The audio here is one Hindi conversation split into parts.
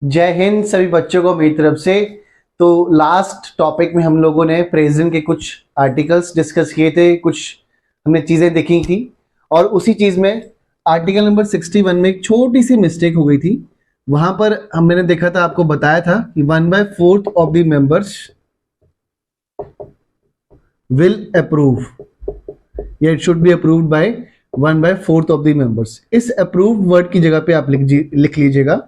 जय हिंद सभी बच्चों को मेरी तरफ से। तो लास्ट टॉपिक में हम लोगों ने प्रेजेंट के कुछ आर्टिकल्स डिस्कस किए थे, कुछ हमने चीज़ें देखी थी और उसी चीज़ में आर्टिकल नंबर 61 में एक छोटी सी मिस्टेक हो गई थी। वहां पर हमने देखा था, आपको बताया था कि 1/4 of the members will approve या it should be approved by 1/4 of the members. इस अप्रूव वर्ड की जगह पे आप लिख लीजिएगा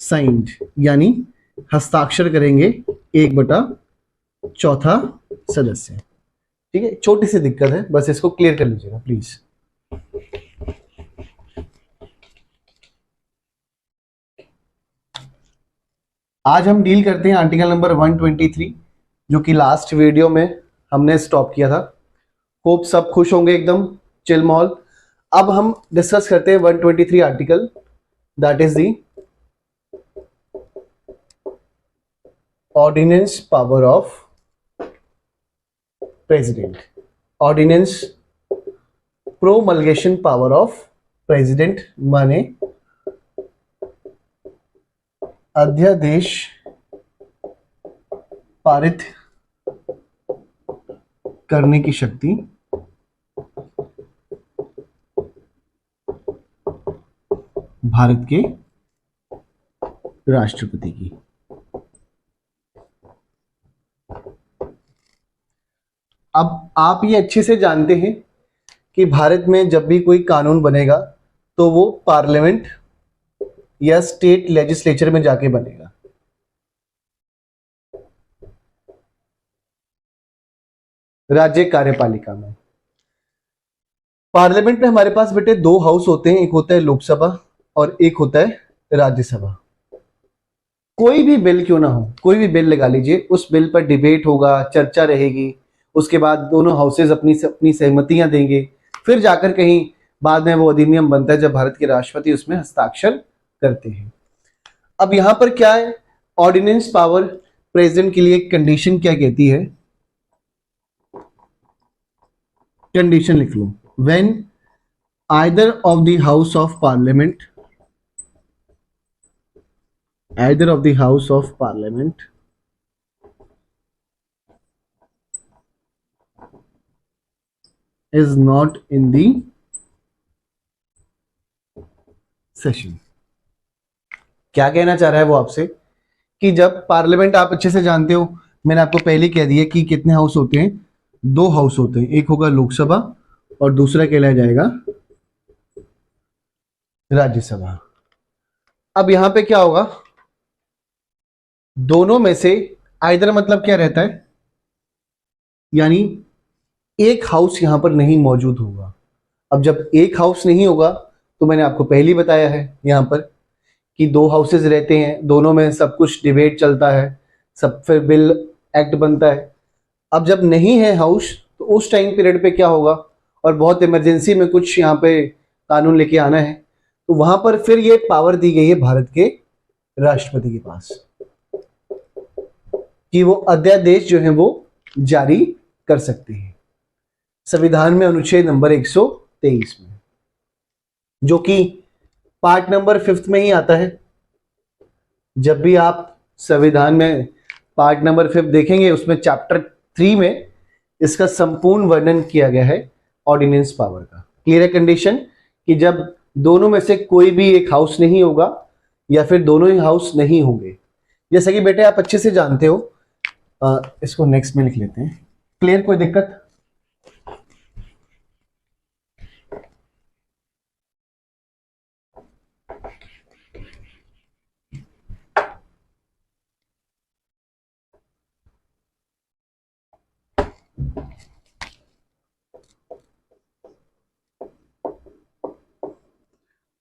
साइंड, यानी हस्ताक्षर करेंगे 1/4 सदस्य। ठीक है, छोटी सी दिक्कत है, बस इसको क्लियर कर लीजिएगा प्लीज। आज हम डील करते हैं आर्टिकल नंबर 123, जो कि लास्ट वीडियो में हमने स्टॉप किया था। होप सब खुश होंगे, एकदम चिल मॉल। अब हम डिस्कस करते हैं 123 article, that is the ordinance power of president. Ordinance promulgation power of president माने अध्यादेश पारित करने की शक्ति भारत के राष्ट्रपति की। अब आप ये अच्छे से जानते हैं कि भारत में जब भी कोई कानून बनेगा तो वो पार्लियामेंट या स्टेट लेजिस्लेचर में जाके बनेगा। राज्य कार्यपालिका में। पार्लियामेंट में हमारे पास बेटे दो हाउस होते हैं, एक होता है लोकसभा और एक होता है राज्यसभा। कोई भी बिल क्यों ना हो, कोई भी बिल लगा लीजिए, उस बिल पर डिबेट होगा, चर्चा रहेगी, उसके बाद दोनों हाउसेज अपनी अपनी सहमतियां देंगे, फिर जाकर कहीं बाद में वो अधिनियम बनता है जब भारत के राष्ट्रपति उसमें हस्ताक्षर करते हैं। अब यहां पर क्या है, ऑर्डिनेंस पावर प्रेसिडेंट के लिए कंडीशन क्या कहती है, कंडीशन लिख लो, when either of the house of parliament, either of the house of parliament is not in the session। क्या कहना चाह रहा है वो आपसे कि जब पार्लियामेंट, आप अच्छे से जानते हो, मैंने आपको पहले कह दिया कि कितने हाउस होते हैं, दो हाउस होते हैं, एक होगा लोकसभा और दूसरा कहलाया जाएगा राज्यसभा। अब यहां पे क्या होगा, दोनों में से आइदर मतलब क्या रहता है, यानी एक हाउस यहां पर नहीं मौजूद होगा। अब जब एक हाउस नहीं होगा तो मैंने आपको पहले ही बताया है यहां पर कि दो हाउसेज रहते हैं, दोनों में सब कुछ डिबेट चलता है, सब फिर बिल एक्ट बनता है। अब जब नहीं है हाउस तो उस टाइम पीरियड पे क्या होगा, और बहुत इमरजेंसी में कुछ यहाँ पे कानून लेके आना है, तो वहां पर फिर ये पावर दी गई है भारत के राष्ट्रपति के पास कि वो अध्यादेश जो है वो जारी कर सकते हैं। संविधान में अनुच्छेद नंबर 123 में, जो कि पार्ट नंबर 5 में ही आता है। जब भी आप संविधान में पार्ट नंबर 5 देखेंगे, उसमें चैप्टर 3 में इसका संपूर्ण वर्णन किया गया है ऑर्डिनेंस पावर का। क्लियर है कंडीशन कि जब दोनों में से कोई भी एक हाउस नहीं होगा या फिर दोनों ही हाउस नहीं होंगे। जैसा कि बेटे आप अच्छे से जानते हो, इसको नेक्स्ट में लिख लेते हैं। क्लियर, कोई दिक्कत?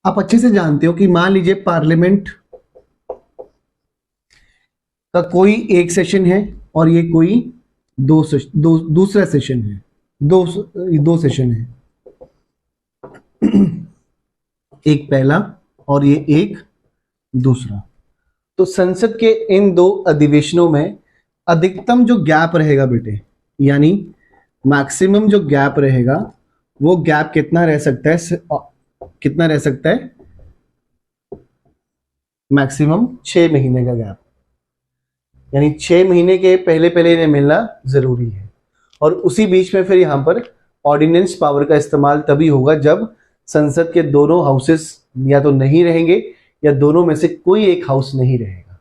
आप अच्छे से जानते हो कि मान लीजिए पार्लियामेंट का कोई एक सेशन है और ये कोई दूसरा सेशन है, दो सेशन है, एक पहला और ये एक दूसरा। तो संसद के इन दो अधिवेशनों में अधिकतम जो गैप रहेगा बेटे, यानी मैक्सिमम जो गैप रहेगा, वो गैप कितना रह सकता है, कितना रह सकता है, मैक्सिमम 6 महीने का गैप, यानी 6 महीने के पहले पहले इन्हें मिलना जरूरी है। और उसी बीच में फिर यहाँ पर ऑर्डिनेंस पावर का इस्तेमाल तभी होगा जब संसद के दोनों हाउसेस या तो नहीं रहेंगे या दोनों में से कोई एक हाउस नहीं रहेगा।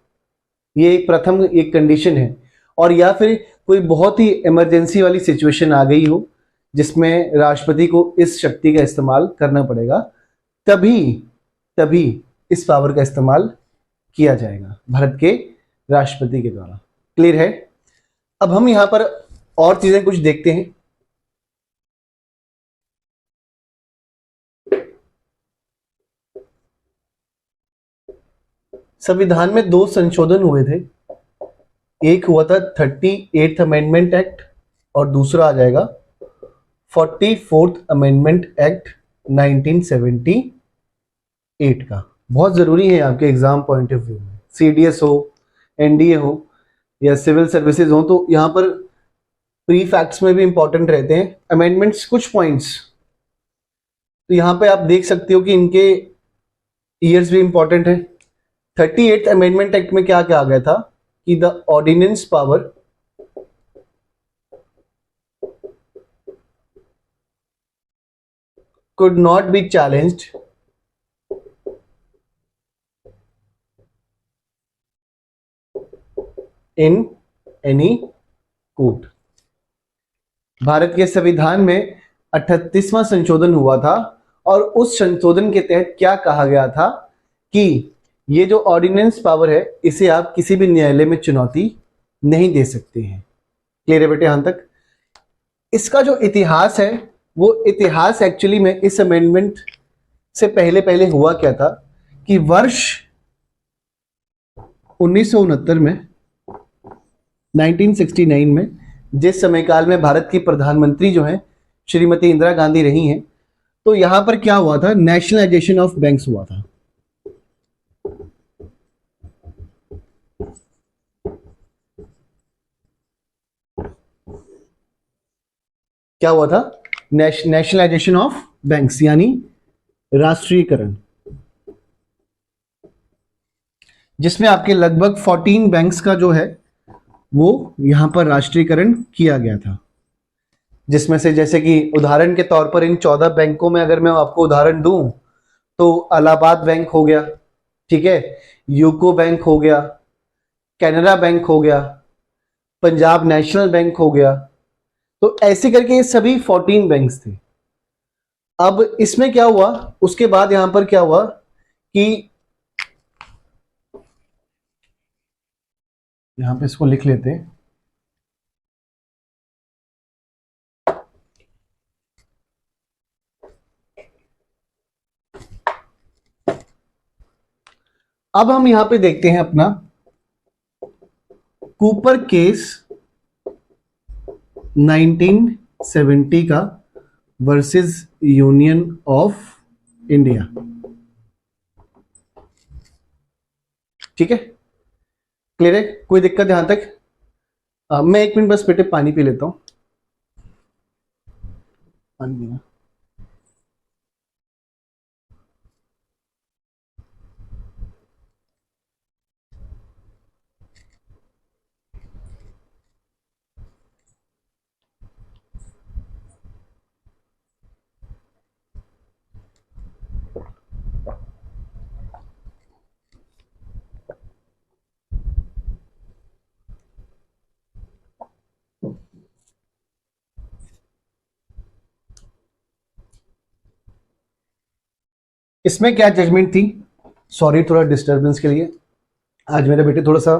ये एक प्रथम एक कंडीशन है। और या फिर कोई बहुत ही इमरजेंसी वाली सिचुएशन आ गई हो जिसमें राष्ट्रपति को इस शक्ति का इस्तेमाल करना पड़ेगा, तभी तभी इस पावर का इस्तेमाल किया जाएगा भारत के राष्ट्रपति के द्वारा। क्लियर है? अब हम यहां पर और चीजें कुछ देखते हैं। संविधान में 2 संशोधन हुए थे। एक हुआ था 38th अमेंडमेंट एक्ट और दूसरा आ जाएगा 44th अमेंडमेंट एक्ट 1978 का। बहुत जरूरी है आपके एग्जाम पॉइंट ऑफ व्यू में, सीडीएस हो, एनडीए हो या सिविल सर्विसेज हो, तो यहां पर प्री फैक्ट्स में भी इंपॉर्टेंट रहते हैं अमेंडमेंट्स। कुछ पॉइंट्स तो यहां पे आप देख सकते हो कि इनके ईयर्स भी इंपॉर्टेंट है। 38th अमेंडमेंट एक्ट में क्या क्या आ गया था कि the ordinance power could not be challenged in any court। Bharat के संविधान में 38वां संशोधन हुआ था और उस संशोधन के तहत क्या कहा गया था कि ये जो ऑर्डिनेंस पावर है इसे आप किसी भी न्यायालय में चुनौती नहीं दे सकते हैं। क्लियर है बेटे यहां तक? इसका जो इतिहास है वो इतिहास एक्चुअली में इस अमेंडमेंट से पहले पहले हुआ क्या था कि वर्ष 1969 में 1969 में जिस समय काल में भारत की प्रधानमंत्री जो है श्रीमती इंदिरा गांधी रही हैं, तो यहां पर क्या हुआ था, नेशनलाइजेशन ऑफ बैंक्स हुआ था। क्या हुआ था? नेशनलाइजेशन ऑफ बैंक्स यानी राष्ट्रीयकरण, जिसमें आपके लगभग 14 बैंक्स का जो है वो यहां पर राष्ट्रीयकरण किया गया था। जिसमें से जैसे कि उदाहरण के तौर पर इन 14 बैंकों में अगर मैं आपको उदाहरण दूं तो इलाहाबाद बैंक हो गया, ठीक है, यूको बैंक हो गया, कैनरा बैंक हो गया, पंजाब नेशनल बैंक हो गया। तो ऐसे करके ये सभी 14 बैंक्स थे। अब इसमें क्या हुआ, उसके बाद यहां पर क्या हुआ कि यहां पे इसको लिख लेते हैं। अब हम यहां पे देखते हैं अपना कूपर केस 1970 का वर्सेस यूनियन ऑफ इंडिया। ठीक है, क्लियर है? कोई दिक्कत यहां तक? मैं 1 मिनट बस बेटे पानी पी लेता हूं। पानी पीना। इसमें क्या जजमेंट थी? सॉरी थोड़ा डिस्टरबेंस के लिए, आज मेरे बेटे थोड़ा सा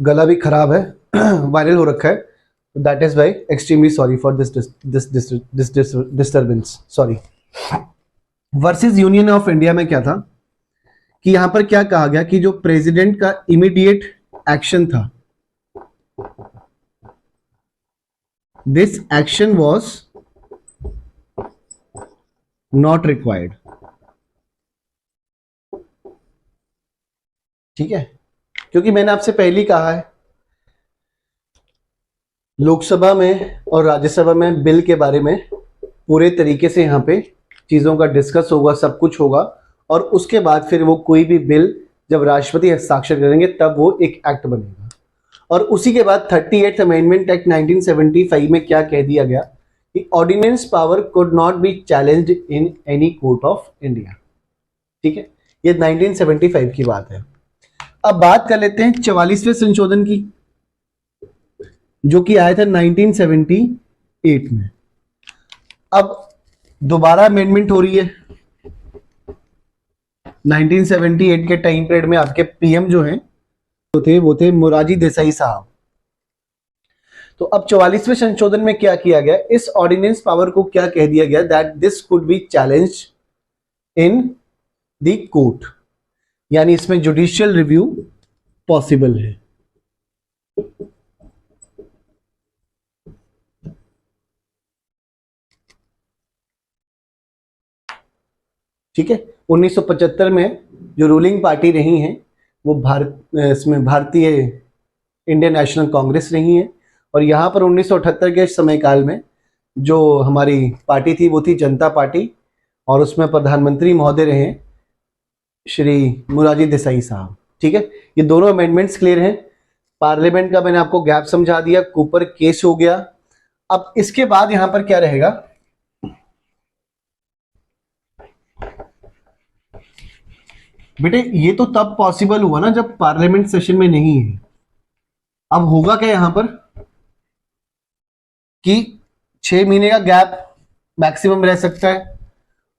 गला भी खराब है, वायरल हो रखा है, that is why extremely sorry for this disturbance, sorry. Versus Union of India में क्या था कि यहां पर क्या कहा गया कि जो प्रेसिडेंट का इमीडिएट एक्शन था, this action was not required. ठीक है, क्योंकि मैंने आपसे पहले ही कहा है लोकसभा में और राज्यसभा में बिल के बारे में पूरे तरीके से यहाँ पे चीज़ों का डिस्कस होगा, सब कुछ होगा, और उसके बाद फिर वो कोई भी बिल जब राष्ट्रपति हस्ताक्षर करेंगे तब वो एक एक्ट बनेगा। और उसी के बाद 38th अमेंडमेंट एक्ट 1975 में क्या कह दिया गया कि ordinance power could not be challenged in any court of India. ठीक है, ये 1975 की बात है। अब बात कर लेते हैं 44वें संशोधन की, जो कि आया था 1978 में। अब दोबारा अमेंडमेंट हो रही है। 1978 के टाइम पीरियड में आपके पीएम जो हैं वो थे मोरारजी देसाई साहब। तो अब 44वें संशोधन में क्या किया गया, इस ऑर्डिनेंस पावर को क्या कह दिया गया, that this could be challenged in the court, यानी इसमें जुडिशियल रिव्यू पॉसिबल है। ठीक है, 1975 में जो रूलिंग पार्टी रही हैं वो इसमें भारतीय इंडियन नेशनल कांग्रेस रही है। और यहाँ पर 1978 के समय काल में जो हमारी पार्टी थी वो थी जनता पार्टी, और उसमें प्रधानमंत्री महोदय रहे श्री मोरारजी देसाई साहब। ठीक है, ये दोनों अमेंडमेंट्स क्लियर हैं। पार्लियामेंट का मैंने आपको गैप समझा दिया, कूपर केस हो गया। अब इसके बाद यहां पर क्या रहेगा, बेटे ये तो तब पॉसिबल हुआ ना जब पार्लियामेंट सेशन में नहीं है। अब होगा क्या यहां पर कि 6 महीने का गैप मैक्सिमम रह सकता है,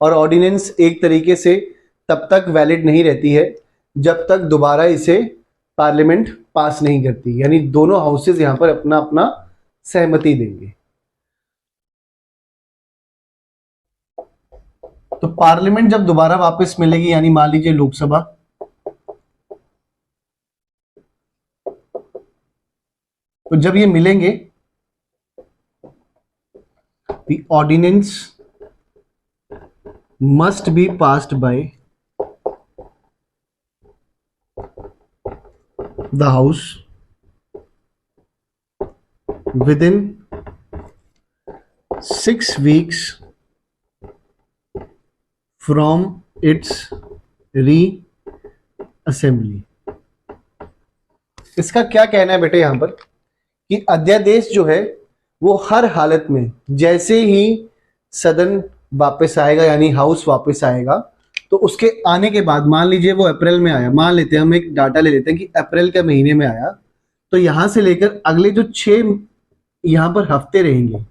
और ऑर्डिनेंस एक तरीके से तब तक वैलिड नहीं रहती है जब तक दोबारा इसे पार्लियामेंट पास नहीं करती, यानी दोनों हाउसेज यहां पर अपना अपना सहमति देंगे। तो पार्लियामेंट जब दोबारा वापस मिलेगी, यानी मान लीजिए लोकसभा, तो जब ये मिलेंगे the ordinance must be passed by the house within 6 weeks from its reassembly। इसका क्या कहना है बेटे यहां पर कि अध्यादेश जो है वो हर हालत में जैसे ही सदन वापस आएगा, यानी हाउस वापस आएगा, तो उसके आने के बाद, मान लीजिए वो अप्रैल में आया, मान लेते हैं हम एक डाटा ले लेते हैं कि अप्रैल के महीने में आया, तो यहां से लेकर अगले जो 6 यहां पर हफ्ते रहेंगे,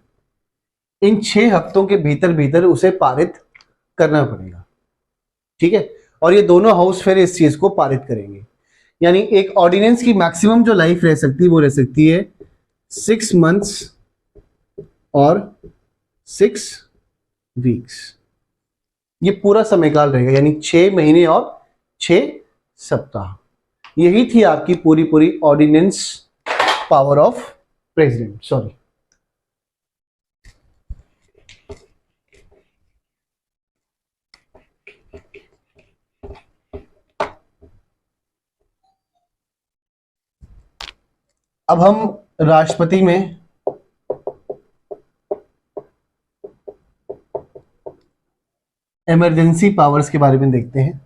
इन 6 हफ्तों के भीतर भीतर उसे पारित करना पड़ेगा। ठीक है, और ये दोनों हाउस फिर इस चीज को पारित करेंगे। यानी एक ऑर्डिनेंस की मैक्सिमम जो लाइफ रह सकती है वो रह सकती है 6 मंथ्स और 6 वीक्स। ये पूरा समयकाल रहेगा, यानी 6 महीने और 6 सप्ताह। यही थी आपकी पूरी पूरी ordinance power of president. Sorry, अब हम राष्ट्रपति में इमरजेंसी पावर्स के बारे में देखते हैं।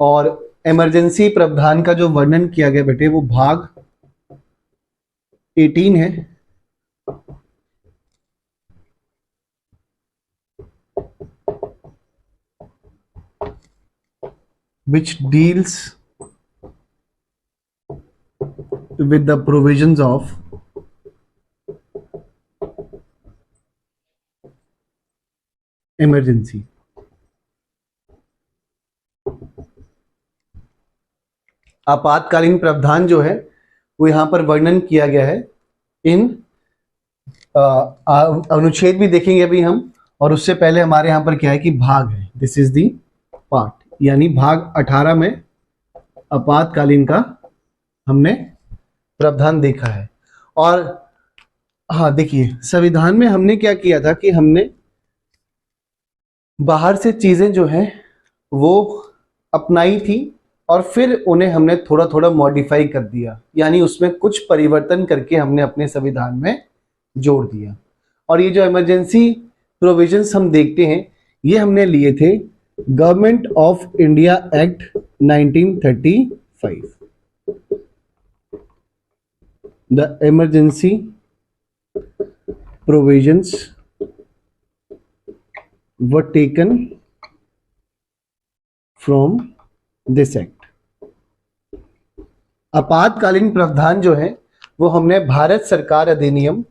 और इमरजेंसी प्रावधान का जो वर्णन किया गया बेटे वो भाग 18 है। which deals with the provisions of emergency। आपातकालीन प्रावधान जो है वो यहां पर वर्णन किया गया है। इन अनुच्छेद भी देखेंगे अभी हम, और उससे पहले हमारे यहां पर क्या है कि भाग है, दिस इज दी पार्ट, यानी भाग 18 में आपातकालीन का हमने प्रावधान देखा है। और हाँ देखिए, संविधान में हमने क्या किया था कि हमने बाहर से चीजें जो हैं वो अपनाई थी और फिर उन्हें हमने थोड़ा थोड़ा मॉडिफाई कर दिया, यानी उसमें कुछ परिवर्तन करके हमने अपने संविधान में जोड़ दिया। और ये जो इमरजेंसी प्रोविजंस हम देखते हैं ये हमने लिए थे government of India act 1935, the emergency provisions were taken from this act. आपातकालीन प्रावधान जो है वो हमने भारत सरकार अधिनियम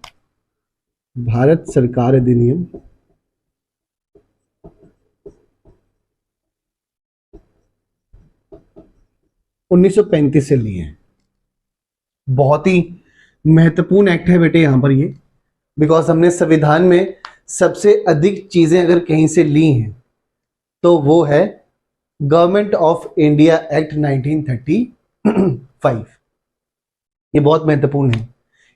1935 से लिए हैं। बहुत ही महत्वपूर्ण एक्ट है बेटे यहां पर ये, बिकॉज हमने संविधान में सबसे अधिक चीजें अगर कहीं से ली हैं तो वो है गवर्नमेंट ऑफ इंडिया एक्ट 1935। ये बहुत महत्वपूर्ण है।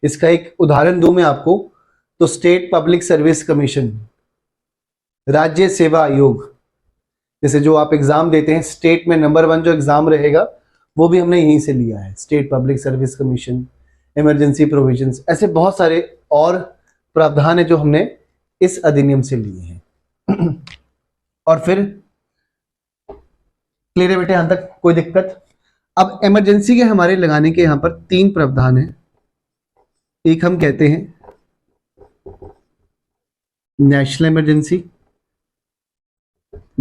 इसका एक उदाहरण दूं मैं आपको तो स्टेट पब्लिक सर्विस कमीशन, राज्य सेवा आयोग, जैसे जो आप एग्जाम देते हैं स्टेट में नंबर 1 जो एग्जाम रहेगा वो भी हमने यहीं से लिया है। State public service commission, emergency provisions, ऐसे बहुत सारे और प्रावधान है जो हमने इस अधिनियम से लिए हैं। और फिर क्लियर है बेटे यहां तक, कोई दिक्कत? अब इमरजेंसी के हमारे लगाने के यहां पर 3 प्रावधान है। एक हम कहते हैं नेशनल इमरजेंसी,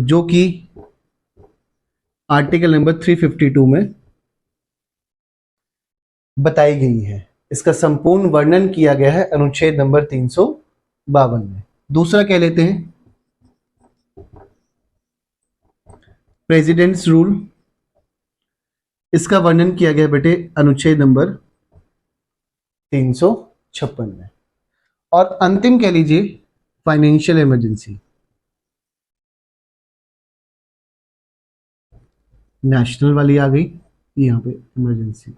जो कि आर्टिकल नंबर 352 में बताई गई है। इसका संपूर्ण वर्णन किया गया है अनुच्छेद नंबर 352 में। दूसरा कह लेते हैं प्रेसिडेंट्स रूल, इसका वर्णन किया गया बेटे अनुच्छेद नंबर 356 में। और अंतिम कह लीजिए फाइनेंशियल इमरजेंसी, नेशनल वाली आ गई यहां पे इमरजेंसी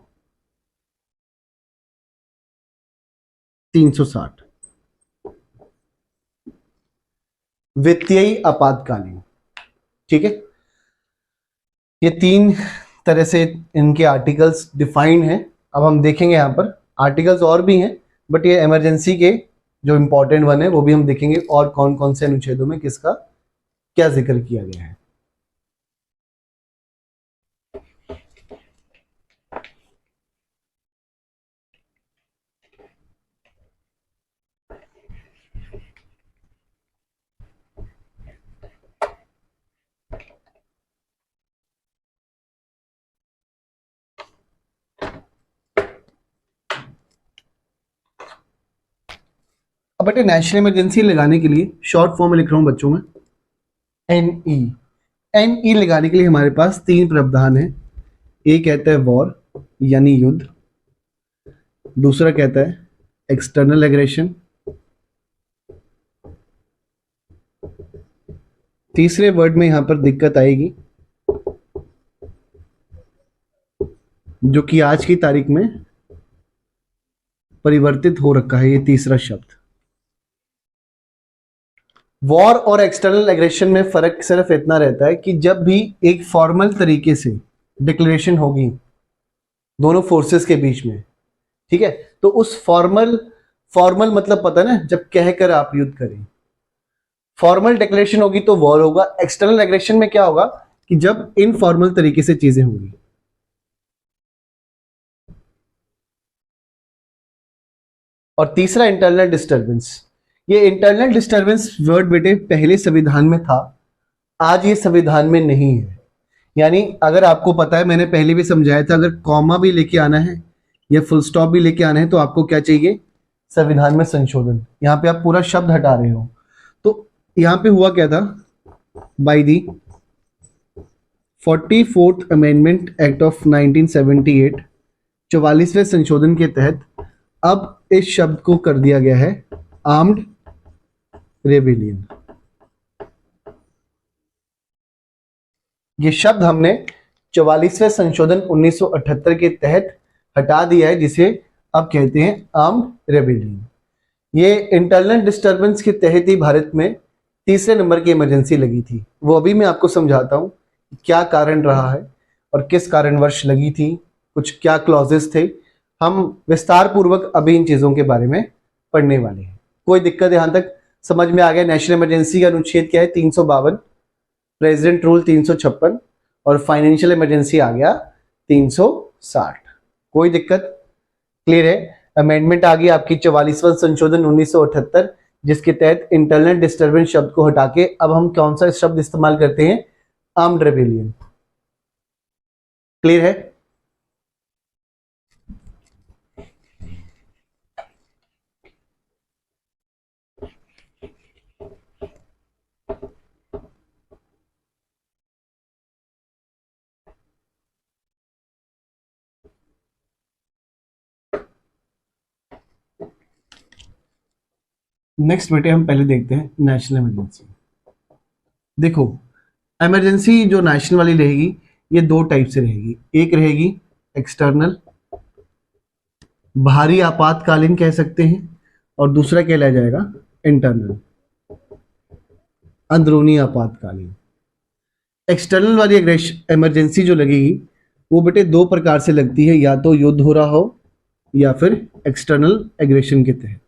360, वित्तीय आपातकालीन। ठीक है, ये 3 तरह से इनके आर्टिकल्स डिफाइंड हैं। अब हम देखेंगे यहां पर आर्टिकल्स और भी हैं, बट ये इमरजेंसी के जो इंपॉर्टेंट वन है वो भी हम देखेंगे और कौन कौन से अनुच्छेदों में किसका क्या जिक्र किया गया है। अब बेटे नेशनल इमरजेंसी लगाने के लिए शॉर्ट फॉर्म में लिख रहा हूं बच्चों में एनई। एनई लगाने के लिए हमारे पास 3 प्रावधान है। एक कहता है वॉर यानी युद्ध, दूसरा कहता है एक्सटर्नल एग्रेशन, तीसरे वर्ड में यहां पर दिक्कत आएगी जो कि आज की तारीख में परिवर्तित हो रखा है, ये तीसरा शब्द। वॉर और एक्सटर्नल एग्रेशन में फर्क सिर्फ इतना रहता है कि जब भी एक फॉर्मल तरीके से डिक्लेरेशन होगी दोनों फोर्सेस के बीच में, ठीक है, तो उस फॉर्मल मतलब पता है ना, जब कहकर आप युद्ध करें, फॉर्मल डिक्लेरेशन होगी तो वॉर होगा। एक्सटर्नल एग्रेशन में क्या होगा कि जब इनफॉर्मल तरीके से चीजें होंगी। और तीसरा इंटरनल डिस्टर्बेंस। ये इंटरनल डिस्टर्बेंस वर्ड बेटे पहले संविधान में था, आज ये संविधान में नहीं है। यानी अगर आपको पता है, मैंने पहले भी समझाया था, अगर कॉमा भी लेके आना है या फुल स्टॉप भी लेके आना है तो आपको क्या चाहिए, संविधान में संशोधन। यहां पे आप पूरा शब्द हटा रहे हो, तो यहां पे हुआ क्या था, by the 44th amendment act of 1978, 44वें संशोधन के तहत अब इस शब्द को कर दिया गया है आर्म्ड रेबेलियन। ये शब्द हमने 44वें संशोधन 1978 के तहत हटा दिया है, जिसे अब कहते हैं आर्म्ड रेबेलियन। ये इंटरनल डिस्टर्बेंस के तहत ही भारत में तीसरे नंबर की इमरजेंसी लगी थी। वो अभी मैं आपको समझाता हूं क्या कारण रहा है और किस कारणवश लगी थी, कुछ क्या क्लॉजेस थे। हम विस्तार पूर्वक अभी इन चीजों के बारे में पढ़ने वाले हैं। कोई दिक्कत यहां तक समझ में आ गया? नेशनल इमरजेंसी का अनुच्छेद क्या है, 352। प्रेसिडेंट रूल 356 और फाइनेंशियल इमरजेंसी आ गया 360। कोई दिक्कत? क्लियर है? अमेंडमेंट आ गई आपकी 44वां संशोधन 1978, जिसके तहत इंटरनल डिस्टर्बेंस शब्द को हटा के अब हम कौन सा शब्द इस्तेमाल करते हैं? Armed rebellion. क्लियर है? नेक्स्ट बेटे हम पहले देखते हैं नेशनल इमरजेंसी। देखो, इमरजेंसी जो नेशनल वाली रहेगी ये दो टाइप से रहेगी। एक रहेगी एक्सटर्नल, बाहरी आपातकालीन कह सकते हैं, और दूसरा कहलाया जाएगा इंटरनल, अंदरूनी आपातकालीन। एक्सटर्नल वाली इमरजेंसी जो लगेगी वो बेटे दो प्रकार से लगती है, या तो युद्ध हो रहा हो या फिर एक्सटर्नल एग्रेशन के तहत।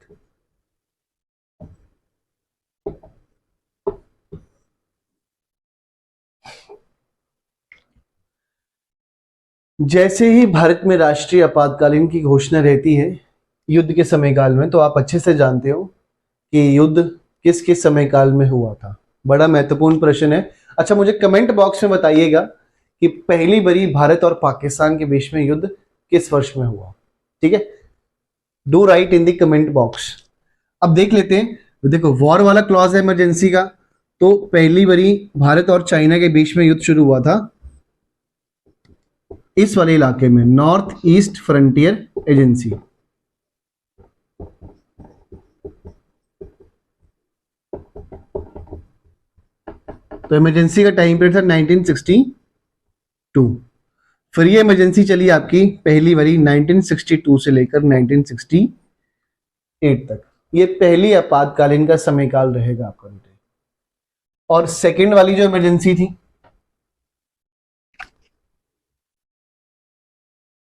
जैसे ही भारत में राष्ट्रीय आपातकालीन की घोषणा रहती है युद्ध के समयकाल में, तो आप अच्छे से जानते हो कि युद्ध किस किस समयकाल में हुआ था। बड़ा महत्वपूर्ण प्रश्न है। अच्छा, मुझे कमेंट बॉक्स में बताइएगा कि पहली बारी भारत और पाकिस्तान के बीच में युद्ध किस वर्ष में हुआ। ठीक है, do right in the comment box. अब देख लेते हैं। देखो, वॉर वाला क्लॉज है इमरजेंसी का, तो पहली बारी भारत और चाइना के बीच में युद्ध शुरू हुआ था इस वाले इलाके में, नॉर्थ ईस्ट फ्रंटियर एजेंसी। तो इमरजेंसी का टाइम पीरियड था 1962। फिर ये इमरजेंसी चली आपकी पहली बारी 1962 से लेकर 1968 तक। ये पहली आपातकालीन का समयकाल रहेगा आपका। और सेकंड वाली जो इमरजेंसी थी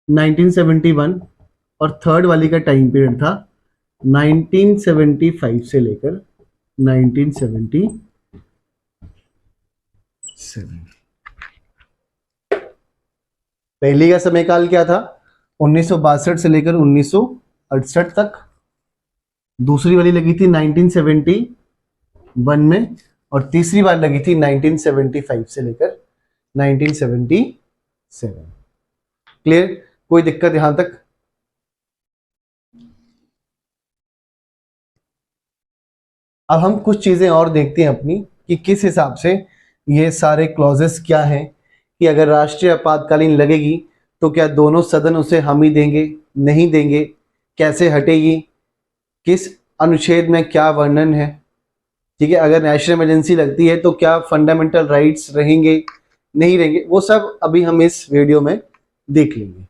1971, और थर्ड वाली का टाइम पीरियड था 1975 से लेकर 1977। पहली का समयकाल क्या था? 1962 से लेकर 1968 तक। दूसरी वाली लगी थी 1971 में, और तीसरी बार लगी थी 1975 से लेकर 1977। क्लियर? कोई दिक्कत यहां तक? अब हम कुछ चीजें और देखते हैं अपनी कि किस हिसाब से ये सारे क्लॉजेस क्या हैं, कि अगर राष्ट्रीय आपातकालीन लगेगी तो क्या दोनों सदन उसे हामी देंगे, नहीं देंगे, कैसे हटेगी, किस अनुच्छेद में क्या वर्णन है। ठीक है, अगर नेशनल इमरजेंसी लगती है तो क्या फंडामेंटल राइट्स रहेंगे, नहीं रहेंगे, वो सब अभी हम इस वीडियो में देख लेंगे।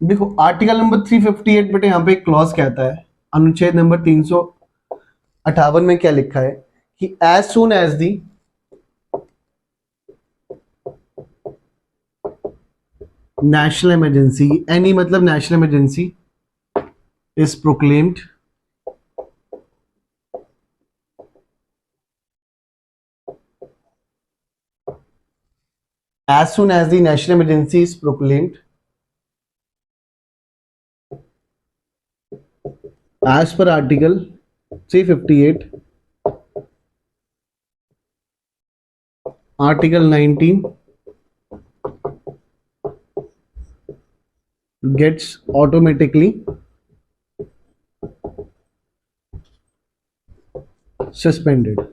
देखो, आर्टिकल नंबर 358 बेटे यहाँ पे एक क्लॉज कहता है, अनुच्छेद नंबर 358 में क्या लिखा है कि as soon as the national emergency, any मतलब national emergency is proclaimed, as soon as the national emergency is proclaimed, as per article 358, article 19 gets automatically suspended।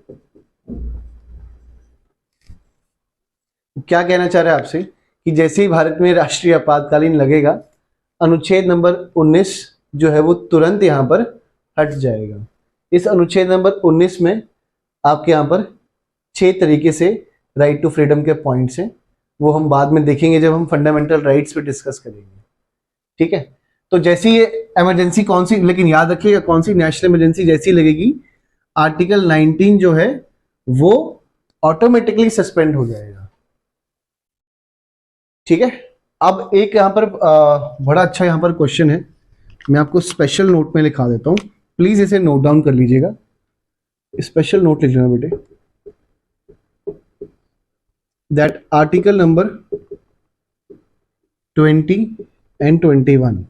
क्या कहना चाह रहे हैं आपसे कि जैसे ही भारत में राष्ट्रीय आपातकालीन लगेगा, अनुच्छेद नंबर 19 जो है वो तुरंत यहां पर हट जाएगा। इस अनुच्छेद नंबर 19 में आपके यहां पर 6 तरीके से राइट टू फ्रीडम के पॉइंट्स हैं, वो हम बाद में देखेंगे जब हम फंडामेंटल राइट्स पे डिस्कस करेंगे, ठीक है। तो जैसी ये इमरजेंसी कौन सी, लेकिन याद रखिएगा कौन सी नेशनल इमरजेंसी जैसी लगेगी, आर्टिकल 19 जो है वो ऑटोमेटिकली सस्पेंड हो जाएगा, ठीक है। अब एक यहां पर बड़ा अच्छा यहां पर क्वेश्चन है, मैं आपको स्पेशल नोट में लिखा देता हूं, प्लीज इसे नोट डाउन कर लीजिएगा, स्पेशल नोट लिख लेना बेटे, that article number 20 and 21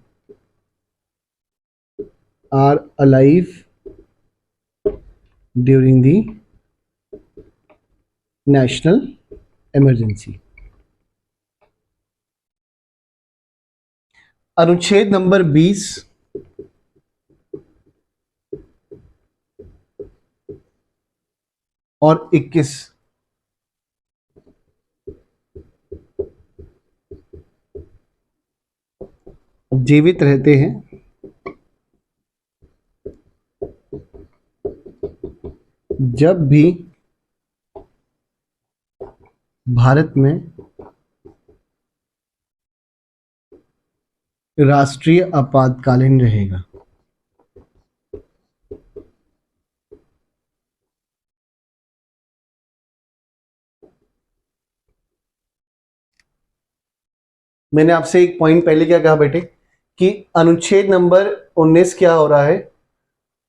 are alive during the national emergency। अनुच्छेद नंबर 20 और 21 जीवित रहते हैं जब भी भारत में राष्ट्रीय आपातकालीन रहेगा। मैंने आपसे एक पॉइंट पहले क्या कहा बेटे कि अनुच्छेद नंबर 19 क्या हो रहा है,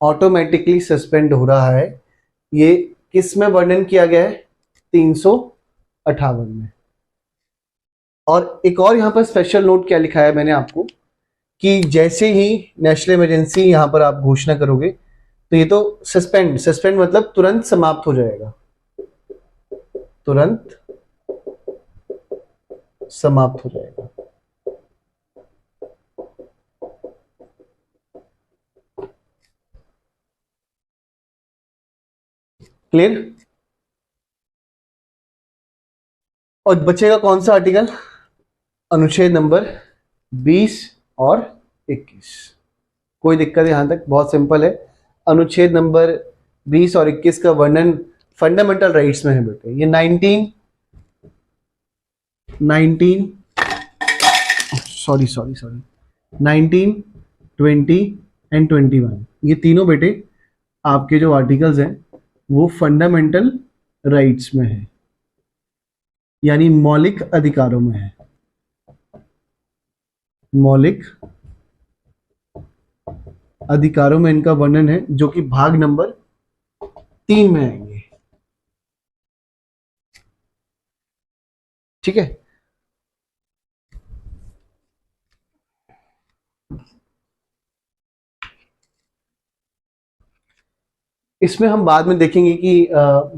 ऑटोमेटिकली सस्पेंड हो रहा है। ये किस में वर्णन किया गया है, 358 में। और एक और यहां पर स्पेशल नोट क्या लिखा है मैंने आपको कि जैसे ही नेशनल इमरजेंसी यहां पर आप घोषणा करोगे तो ये तो सस्पेंड मतलब तुरंत समाप्त हो जाएगा, तुरंत समाप्त हो जाएगा। क्लियर। और बचेगा कौन सा आर्टिकल, अनुच्छेद नंबर 20 और 21। कोई दिक्कत यहां तक, बहुत सिंपल है। अनुच्छेद नंबर 20 और 21 का वर्णन फंडामेंटल राइट्स में है बेटे। ये 19 20 एंड 21 ये तीनों बेटे आपके जो आर्टिकल्स हैं वो फंडामेंटल राइट्स में है, यानी मौलिक अधिकारों में है। मौलिक अधिकारों में इनका वर्णन है जो कि भाग नंबर 3 में आएंगे, ठीक है। इसमें हम बाद में देखेंगे कि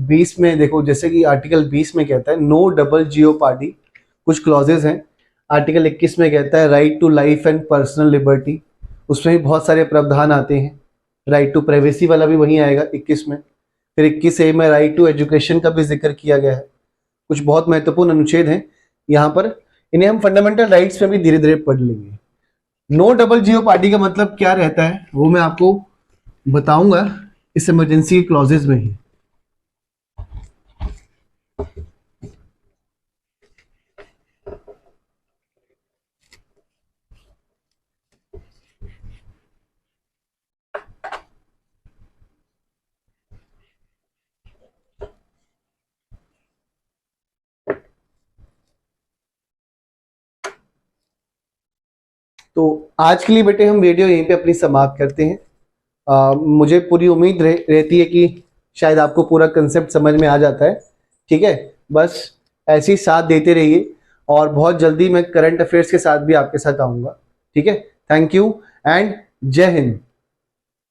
20 में देखो, जैसे कि आर्टिकल 20 में कहता है नो डबल जियो पार्टी, कुछ क्लॉजेस हैं। आर्टिकल 21 में कहता है right to life and personal liberty, उसमें भी बहुत सारे प्रावधान आते हैं। राइट टू प्राइवेसी वाला भी वहीं आएगा 21 में। फिर 21A में राइट टू एजुकेशन का भी जिक्र किया गया है। कुछ बहुत महत्वपूर्ण अनुच्छेद हैं यहाँ पर, इन्हें हम फंडामेंटल राइट्स में भी धीरे धीरे पढ़ लेंगे। नो डबल जियो पार्टी का मतलब क्या रहता है वो मैं आपको बताऊंगा इस इमरजेंसी क्लॉजेस में ही। तो आज के लिए बेटे हम वीडियो यहीं पे अपनी समाप्त करते हैं। मुझे पूरी उम्मीद रहती है कि शायद आपको पूरा कंसेप्ट समझ में आ जाता है, ठीक है। बस ऐसे ही साथ देते रहिए और बहुत जल्दी मैं करंट अफेयर्स के साथ भी आपके साथ आऊँगा, ठीक है। थैंक यू एंड जय हिंद।